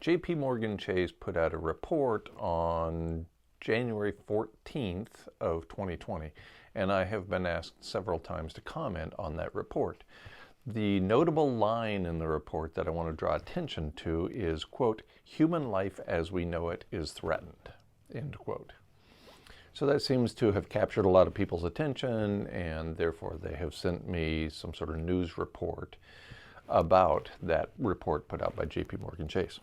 JP Morgan Chase put out a report on January 14th of 2020, and I have been asked several times to comment on that report. The notable line in the report that I want to draw attention to is, quote, "Human life as we know it is threatened," end quote. So that seems to have captured a lot of people's attention, and therefore they have sent me some sort of news report about that report put out by JP Morgan Chase.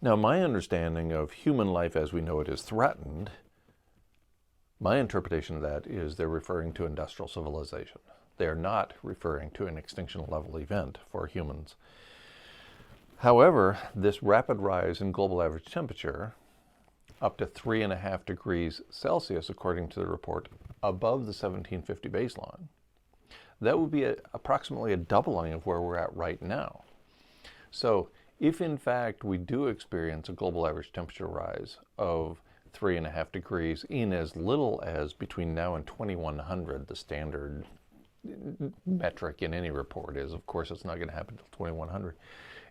Now, my understanding of human life as we know it is threatened, my interpretation of that is they're referring to industrial civilization. They're not referring to an extinction level event for humans. However, this rapid rise in global average temperature, up to 3.5 degrees Celsius, according to the report, above the 1750 baseline, that would be approximately a doubling of where we're at right now. So if in fact we do experience a global average temperature rise of 3.5 degrees in as little as between now and 2100, the standard metric in any report is, of course, it's not going to happen until 2100.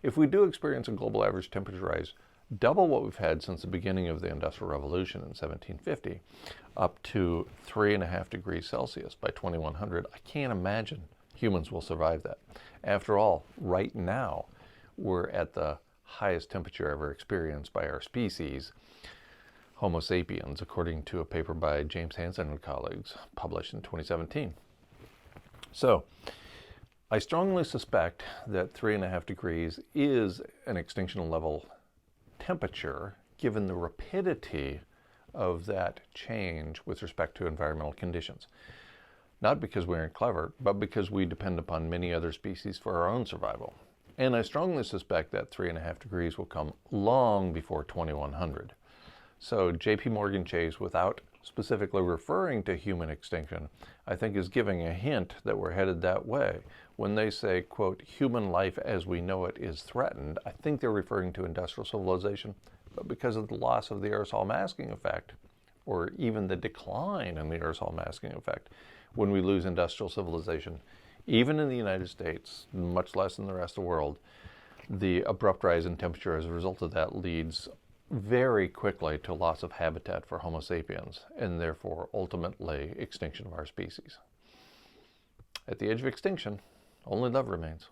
If we do experience a global average temperature rise double what we've had since the beginning of the Industrial Revolution in 1750, up to 3.5 degrees Celsius by 2100, I can't imagine humans will survive that. After all, right now, we're at the highest temperature ever experienced by our species, Homo sapiens, according to a paper by James Hansen and colleagues published in 2017. So, I strongly suspect that 3.5 degrees is an extinction level temperature, given the rapidity of that change with respect to environmental conditions. Not because we aren't clever, but because we depend upon many other species for our own survival. And I strongly suspect that 3.5 degrees will come long before 2100. So JP Morgan Chase, without specifically referring to human extinction, I think is giving a hint that we're headed that way. When they say, quote, "human life as we know it is threatened," I think they're referring to industrial civilization, but because of the loss of the aerosol masking effect, or even the decline in the aerosol masking effect, when we lose industrial civilization, even in the United States, much less in the rest of the world, the abrupt rise in temperature as a result of that leads very quickly to loss of habitat for Homo sapiens, and therefore ultimately extinction of our species. At the edge of extinction, only love remains.